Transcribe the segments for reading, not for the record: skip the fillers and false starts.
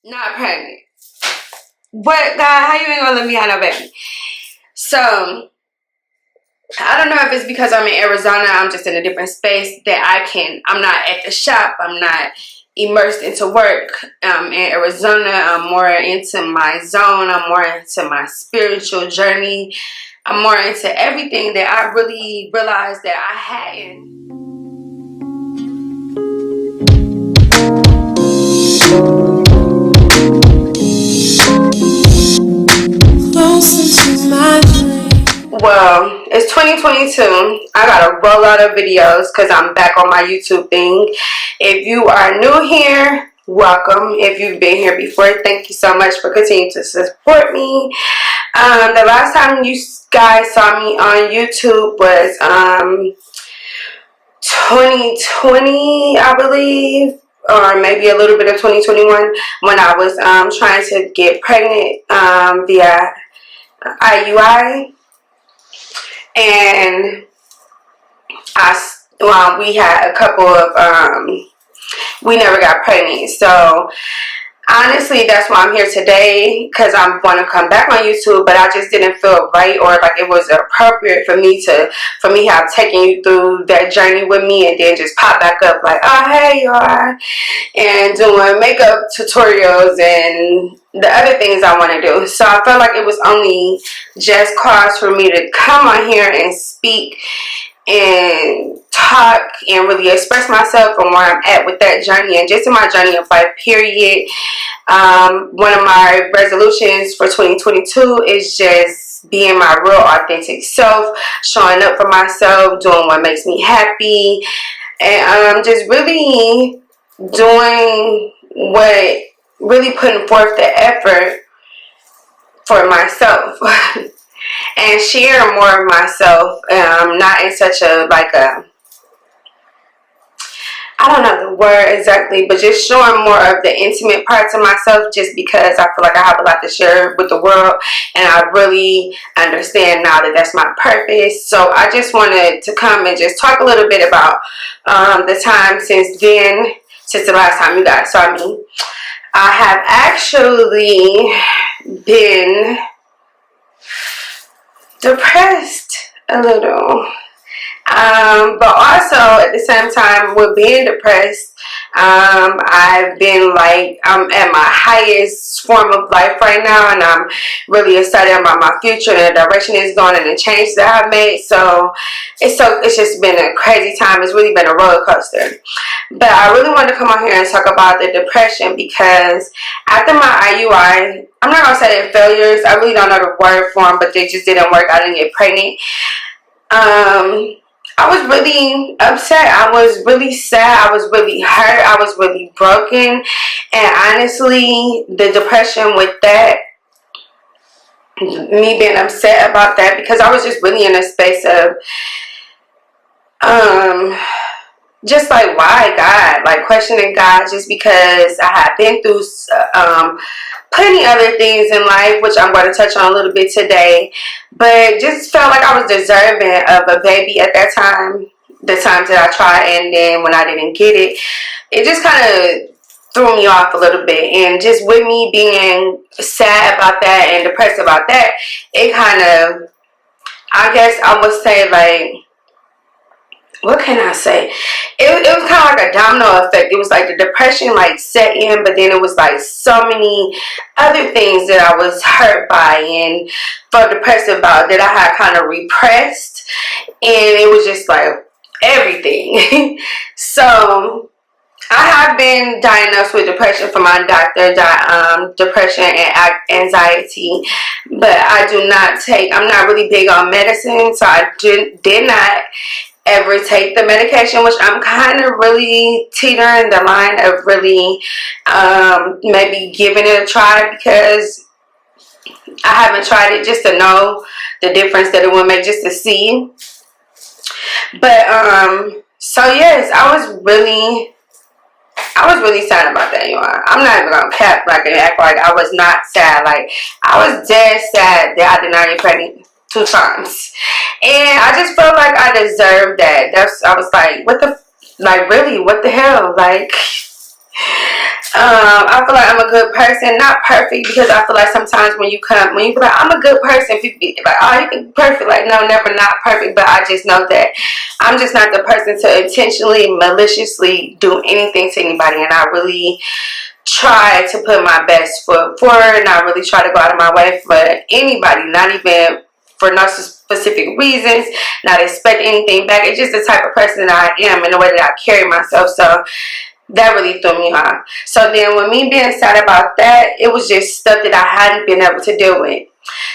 not pregnant. What, God, how you ain't gonna let me have no baby? So I don't know if it's because I'm in Arizona, I'm just in a different space that I'm not at the shop, I'm not immersed into work. In Arizona, I'm more into my zone, I'm more into my spiritual journey, I'm more into everything that I really realized that I hadn't. Well, it's 2022. I gotta roll out of videos because I'm back on my YouTube thing. If you are new here, welcome. If you've been here before, thank you so much for continuing to support me. The last time you guys saw me on YouTube was 2020, I believe, or maybe a little bit of 2021, when I was trying to get pregnant via IUI. And we had a couple of, we never got pregnant. So honestly, that's why I'm here today, because I want to come back on YouTube, but I just didn't feel right or like it was appropriate for me have taken you through that journey with me and then just pop back up like, oh, hey, y'all, and doing makeup tutorials and the other things I want to do. So I felt like it was only just cause for me to come on here and speak and talk and really express myself from where I'm at with that journey and just in my journey of life, period. One of my resolutions for 2022 is just being my real authentic self, showing up for myself, doing what makes me happy, and just really doing what, really putting forth the effort for myself. And share more of myself, not in such a, like a, I don't know the word exactly, but just showing more of the intimate parts of myself, just because I feel like I have a lot to share with the world, and I really understand now that that's my purpose. So I just wanted to come and just talk a little bit about the time since then, since the last time you guys saw me. I have actually been depressed a little, but also at the same time with being depressed, I've been like, I'm at my highest form of life right now, and I'm really excited about my future and the direction it's going and the change that I've made. So it's just been a crazy time. It's really been a roller coaster. But I really wanted to come on here and talk about the depression, because after my IUI, I'm not gonna say they're failures, I really don't know the word for them, but they just didn't work. I didn't get pregnant. I was really upset. I was really sad. I was really hurt. I was really broken. And honestly, the depression with that, me being upset about that, because I was just really in a space of just like, why God? Like questioning God, just because I had been through plenty other things in life, which I'm going to touch on a little bit today, but just felt like I was deserving of a baby at that time, the times that I tried, and then when I didn't get it, it just kind of threw me off a little bit. And just with me being sad about that and depressed about that, it kind of, I guess I would say, like, what can I say? It was kind of like a domino effect. It was like the depression like set in, but then it was like so many other things that I was hurt by and felt depressed about that I had kind of repressed, and it was just like everything. So I have been diagnosed with depression from my doctor, depression and anxiety, but I'm not really big on medicine, so I did not ever take the medication, which I'm kind of really teetering the line of really maybe giving it a try, because I haven't tried it just to know the difference that it would make, just to see. But so yes, I was really sad about that, you know. I'm not even gonna cap like and act like I was not sad. Like, I was dead sad that I did not get pregnant 2 times, and I just felt like I deserved that. I was like, what the, like, really, what the hell? Like, I feel like I'm a good person, not perfect, because I feel like sometimes when you be like, I'm a good person, people be like, oh, you think perfect? Like, no, never not perfect, but I just know that I'm just not the person to intentionally, maliciously do anything to anybody, and I really try to put my best foot forward, and I really try to go out of my way for anybody, not even for no specific reasons, not expect anything back. It's just the type of person that I am and the way that I carry myself. So that really threw me off. So then with me being sad about that, it was just stuff that I hadn't been able to deal with.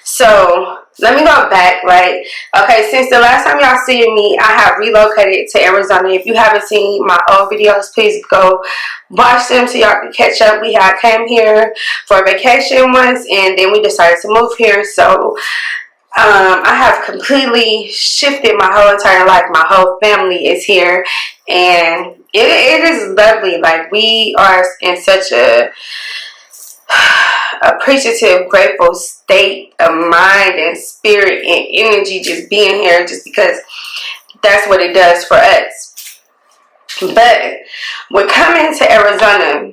So let me go back, right? Okay, since the last time y'all seen me, I have relocated to Arizona. If you haven't seen my old videos, please go watch them so y'all can catch up. We had came here for a vacation once, and then we decided to move here. So I have completely shifted my whole entire life. My whole family is here, and it is lovely. Like, we are in such a appreciative, grateful state of mind and spirit and energy just being here, just because that's what it does for us. But we're coming to Arizona.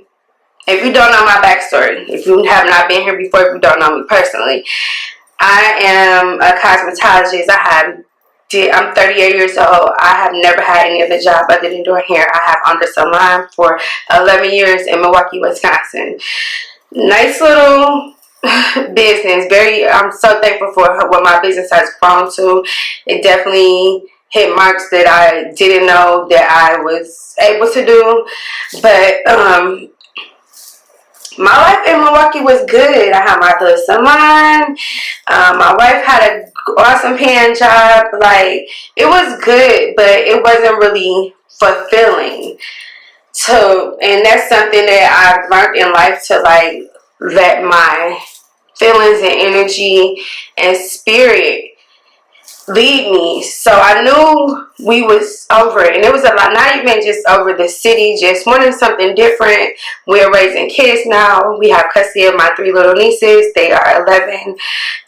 If you don't know my backstory, if you have not been here before, if you don't know me personally, I am a cosmetologist. I'm 38 years old. I have never had any other job other than doing hair. I have owned a salon for 11 years in Milwaukee, Wisconsin. Nice little business. I'm so thankful for what my business has grown to. It definitely hit marks that I didn't know that I was able to do. But my life in Milwaukee was good. I had my little salon. My wife had an awesome paying job. Like, it was good, but it wasn't really fulfilling. So, and that's something that I've learned in life, to like let my feelings and energy and spirit lead me. So I knew we was over it, and it was a lot, not even just over the city, just wanting something different. We're raising kids now. We have custody of my 3 little nieces. They are 11,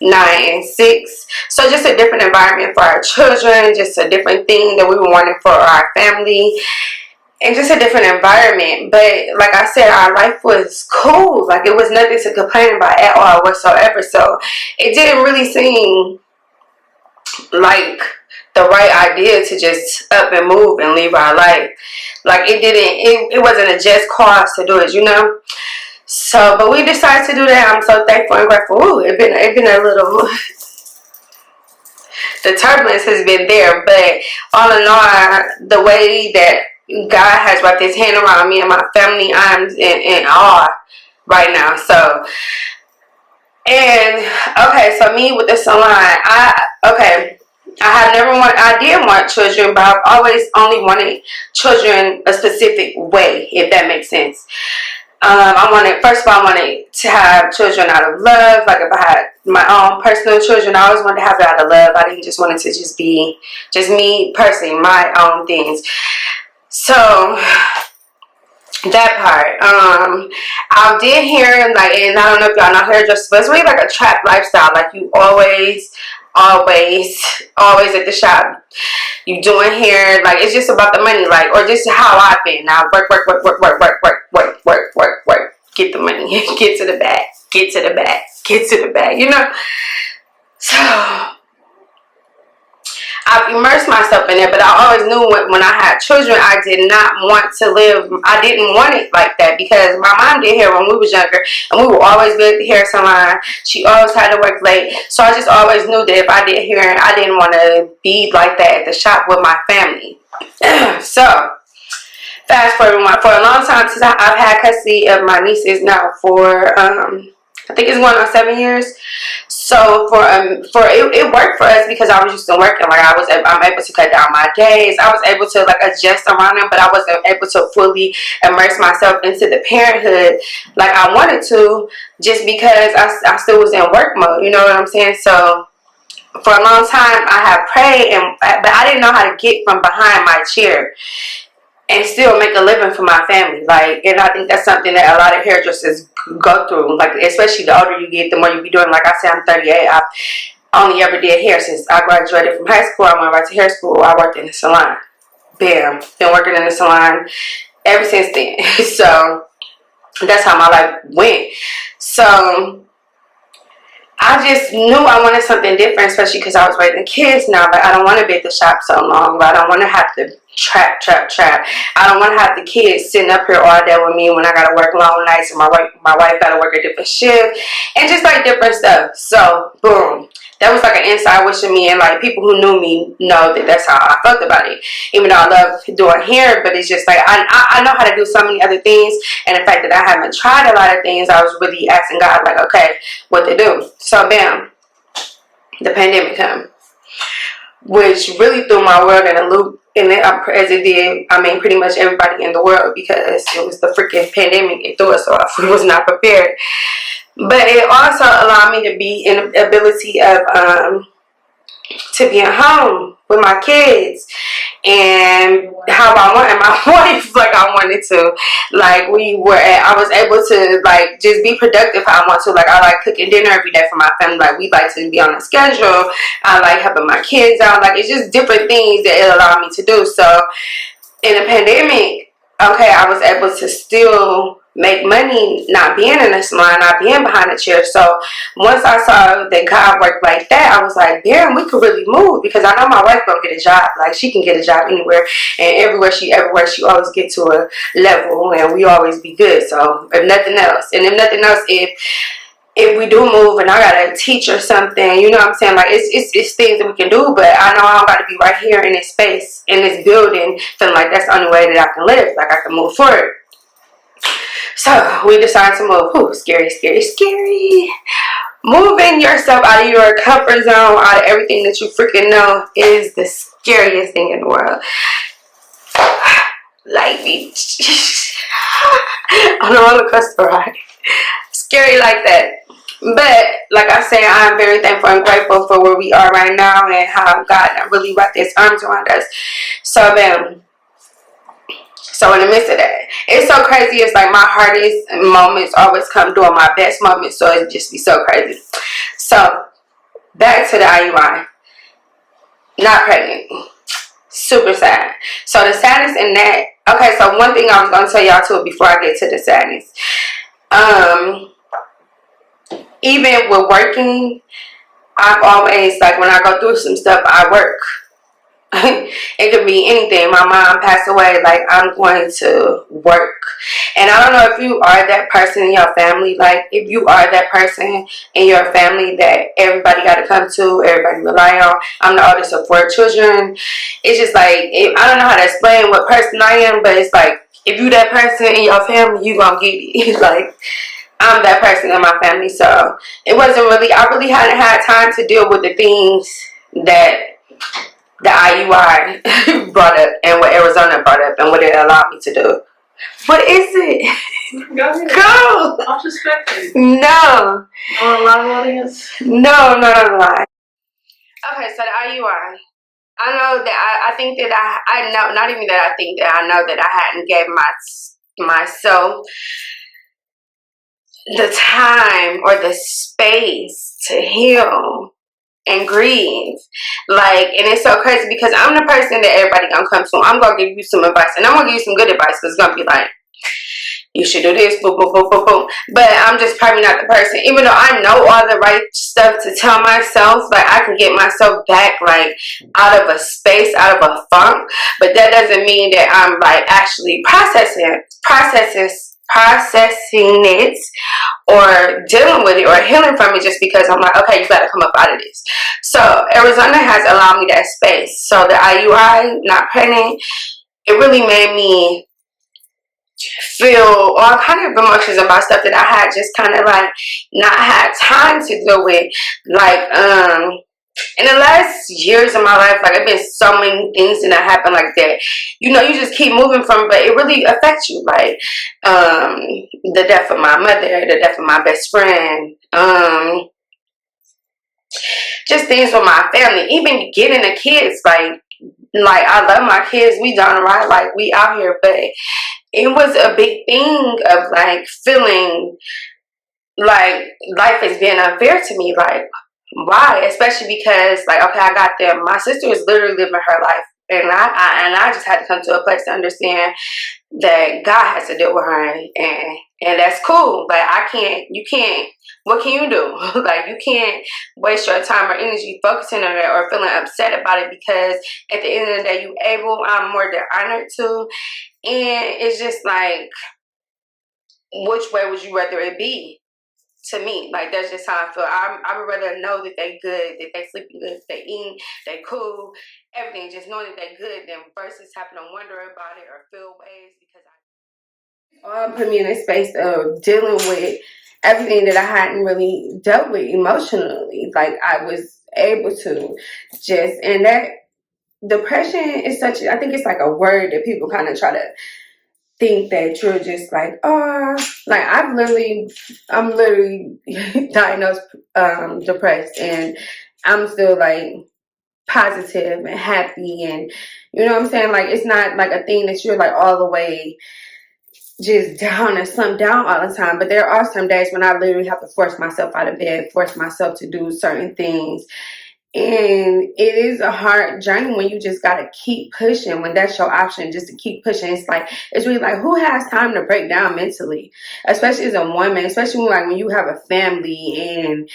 9, and 6. So just a different environment for our children, just a different thing that we were wanting for our family, and just a different environment. But like I said, our life was cool. Like, it was nothing to complain about at all whatsoever. So it didn't really seem like the right idea to just up and move and leave our life. Like, it wasn't a just cause to do it, you know. So, but we decided to do that. I'm so thankful and grateful. Ooh, it been a little the turbulence has been there, but all in all, the way that God has wrapped his hand around me and my family, I'm in awe right now. So, and okay, so me with the salon, I did want children, but I've always only wanted children a specific way, if that makes sense. First of all, I wanted to have children out of love. Like, if I had my own personal children, I always wanted to have it out of love. I didn't just want it to just be just me personally, my own things. So that part, I did hear, like, and I don't know if y'all know hairdressers, but it's really like a trap lifestyle. Like, you always at the shop, you doing hair, like, it's just about the money, like, or just how I've been. Now work, get the money, get to the bag, you know. So I've immersed myself in it, but I always knew when I had children, I did not want to live. I didn't want it like that, because my mom did hair when we was younger, and we would always be at the hair salon. She always had to work late, so I just always knew that if I did hair, I didn't want to be like that at the shop with my family. So fast forward, for a long time, since I've had custody of my nieces now for I think it's going on 7 years. So it worked for us, because I was used to working. Like, I'm able to cut down my days. I was able to, like, adjust around them, but I wasn't able to fully immerse myself into the parenthood like I wanted to, just because I still was in work mode. You know what I'm saying? So for a long time, I have prayed, but I didn't know how to get from behind my chair and still make a living for my family. Like, and I think that's something that a lot of hairdressers go through. Like, especially the older you get, the more you be doing. Like I said, I'm 38. I only ever did hair since I graduated from high school. I went right to hair school. I worked in the salon. Bam. Been working in the salon ever since then. So That's how my life went. So I just knew I wanted something different, especially because I was raising kids now. Like, I don't want to be at the shop so long. But I don't want to have to trap. I don't want to have the kids sitting up here all day with me when I got to work long nights and my wife got to work a different shift and just like different stuff. So, boom. That was like an inside wish of me, and like people who knew me know that that's how I felt about it. Even though I love doing hair, but it's just like I know how to do so many other things, and the fact that I haven't tried a lot of things, I was really asking God, like, okay, what to do. So bam, the pandemic come, which really threw my world in a loop, and as it did, I mean, pretty much everybody in the world, because it was the freaking pandemic. It threw us off. We was not prepared. But it also allowed me to be in the ability of to be at home with my kids and how I wanted my wife, like I wanted to. Like I was able to like just be productive how I want to. Like I like cooking dinner every day for my family. Like we like to be on a schedule. I like helping my kids out. Like it's just different things that it allowed me to do. So in the pandemic, okay, I was able to still make money not being in a salon, not being behind a chair. So once I saw that God worked like that, I was like, damn, we could really move, because I know my wife gonna get a job. Like she can get a job anywhere, and everywhere she always get to a level, and we always be good. So if nothing else, if we do move and I gotta teach or something, you know what I'm saying? Like it's things that we can do, but I know I don't gotta be right here in this space, in this building, feeling like that's the only way that I can live. Like I can move forward. So we decided to move. Ooh, scary. Moving yourself out of your comfort zone, out of everything that you freaking know, is the scariest thing in the world. Like me on a roller coaster ride. Scary like that. But like I said, I'm very thankful and grateful for where we are right now and how God really wrapped his arms around us. So then, so in the midst of that, it's so crazy. It's like my hardest moments always come during my best moments. So it just be so crazy. So back to the IUI. Not pregnant. Super sad. So the sadness in that. Okay, so one thing I was gonna tell y'all too before I get to the sadness. Even with working, I've always, like when I go through some stuff, I work. It could be anything. My mom passed away, like I'm going to work. And I don't know if you are that person in your family. Like if you are that person in your family that everybody got to come to, everybody rely on. I'm the oldest of 4 children. It's just like, I don't know how to explain what person I am, but it's like if you that person in your family, you gonna get it. Like I'm that person in my family. So it wasn't really, I really hadn't had time to deal with the things that the IUI brought up and what Arizona brought up and what it allowed me to do. What is it? Go ahead. Go! I'm suspecting. No. On a live audience? No. Okay, so the IUI. I know that I think that I know, not even that I think that I know that I hadn't gave myself the time or the space to heal and grieve. Like, and it's so crazy because I'm the person that everybody gonna come to. I'm gonna give you some advice, and I'm gonna give you some good advice, because it's gonna be like, you should do this, boom, boom, boom, boom, boom. But I'm just probably not the person, even though I know all the right stuff to tell myself. Like I can get myself back, like out of a space, out of a funk. But that doesn't mean that I'm like actually processing it or dealing with it or healing from it, just because I'm like, okay, you got to come up out of this. So Arizona has allowed me that space. So the IUI, not pregnant, it really made me feel all kind of emotions about stuff that I had just kind of like not had time to deal with. Like in the last years of my life, like it's been so many things that happen like that. You know, you just keep moving from, but it really affects you. Like the death of my mother, the death of my best friend, just things with my family, even getting the kids. Like I love my kids, we done right, like we out here, but it was a big thing of like feeling like life is being unfair to me. Like, why? Especially because, like, okay, I got them. My sister is literally living her life And I just had to come to a place to understand that God has to deal with her, and that's cool. But you can't. What can you do? Like, you can't waste your time or energy focusing on it or feeling upset about it, because at the end of the day, you able. I'm more than honored to, and it's just like, which way would you rather it be? To me, like, that's just how I feel. I would rather know that they good, that they sleeping good, they eating, they cool, everything. Just knowing that they good, than versus having to wonder about it or feel ways, because put me in a space of dealing with everything that I hadn't really dealt with emotionally. Like, I was able to just, and that depression is such, I think it's like a word that people kind of try to think that you're just like, oh, like I'm literally diagnosed depressed, and I'm still like positive and happy, and you know what I'm saying? Like, it's not like a thing that you're like all the way just down or slumped down all the time. But there are some days when I literally have to force myself out of bed, force myself to do certain things. And it is a hard journey when you just gotta keep pushing, when that's your option, just to keep pushing. It's like, it's really like, who has time to break down mentally? Especially as a woman, especially when you have a family, and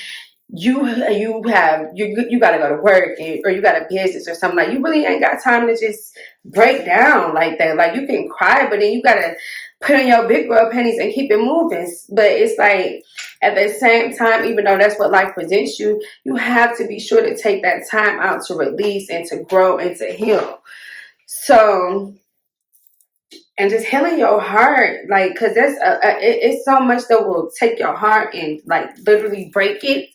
you gotta go to work, or you got a business or something. Like, you really ain't got time to just break down like that. Like, you can cry, but then you gotta put on your big girl panties and keep it moving. But it's like, at the same time, even though that's what life presents you, you have to be sure to take that time out to release and to grow and to heal. So, and just healing your heart, like, because that's it's so much that will take your heart and like literally break it,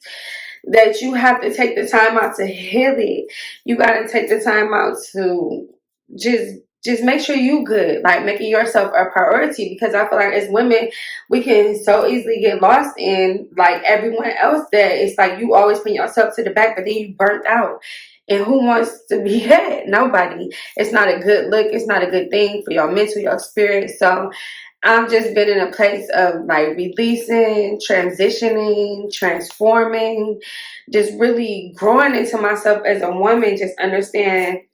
that you have to take the time out to heal it. You got to take the time out to just make sure you good, like making yourself a priority. Because I feel like as women, we can so easily get lost in like everyone else, that it's like you always put yourself to the back, but then you burnt out. And who wants to be that? Nobody. It's not a good look. It's not a good thing for your mental, your spirit. So I've just been in a place of like releasing, transitioning, transforming, just really growing into myself as a woman, just understanding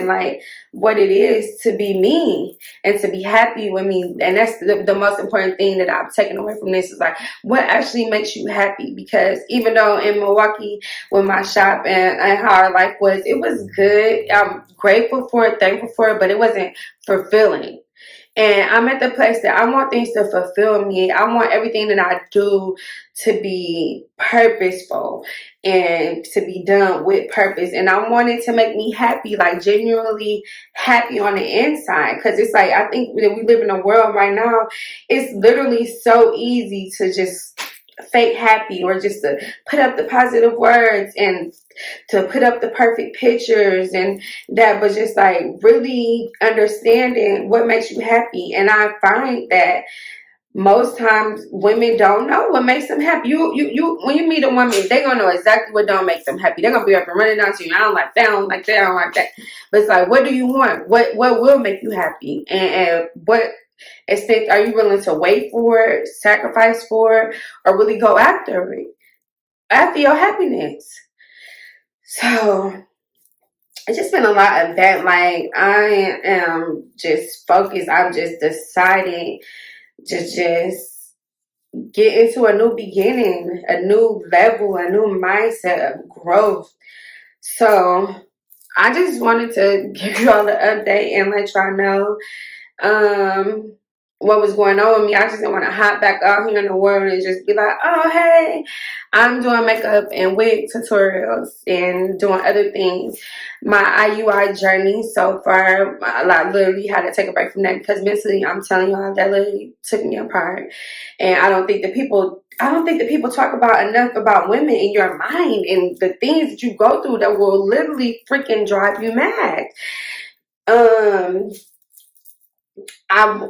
like what it is to be me and to be happy with me. And that's the most important thing that I've taken away from this, is like, what actually makes you happy? Because even though in Milwaukee with my shop and how our life was, it was good. I'm grateful for it, thankful for it, but it wasn't fulfilling. And I'm at the place that I want things to fulfill me. I want everything that I do to be purposeful and to be done with purpose. And I want it to make me happy, like genuinely happy on the inside. Because it's like, I think that we live in a world right now, it's literally so easy to just fake happy, or just to put up the positive words and to put up the perfect pictures and that, but just like really understanding what makes you happy. And I find that most times women don't know what makes them happy. You when you meet a woman, they gonna know exactly what don't make them happy. They're gonna be up and running down to you. I don't like that, I don't like that, I don't like that. But it's like, what do you want? What will make you happy? And what extent are you willing to wait for it, sacrifice for it, or really go after it, after your happiness? So it's just been a lot of that. Like, I am just focused. I'm just deciding to just get into a new beginning, a new level, a new mindset of growth. So I just wanted to give you all an update and let y'all know what was going on with me. I just didn't want to hop back out here in the world and just be like, oh, hey, I'm doing makeup and wig tutorials and doing other things. My IUI journey so far, I literally had to take a break from that, because mentally, I'm telling y'all, that literally took me apart. And I don't think that people talk about enough about women in your mind and the things that you go through that will literally freaking drive you mad.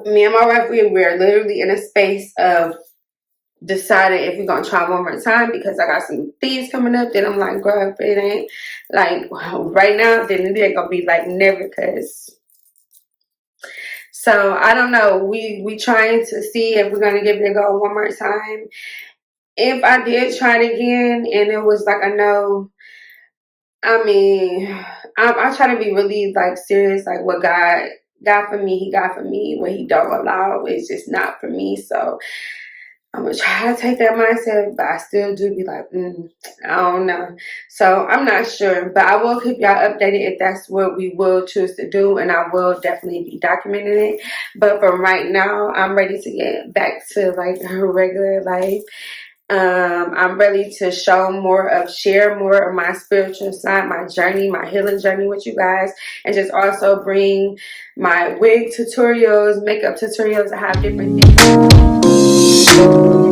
Me and my wife, we're literally in a space of deciding if we're gonna try one more time, because I got some things coming up that I'm like, girl, if it ain't like right now, then it ain't gonna be like never. Cause so I don't know. We trying to see if we're gonna give it a go one more time. If I did try it again and it was like a no, I mean, I try to be really like serious, like what God got for me, He got for me. What He don't allow is just not for me. So I'm gonna try to take that mindset, but I still do be like, I don't know. So I'm not sure, but I will keep y'all updated if that's what we will choose to do, and I will definitely be documenting it. But for right now, I'm ready to get back to like a regular life. I'm ready to share more of my spiritual side, my journey, my healing journey with you guys, and just also bring my wig tutorials, makeup tutorials. I have different things.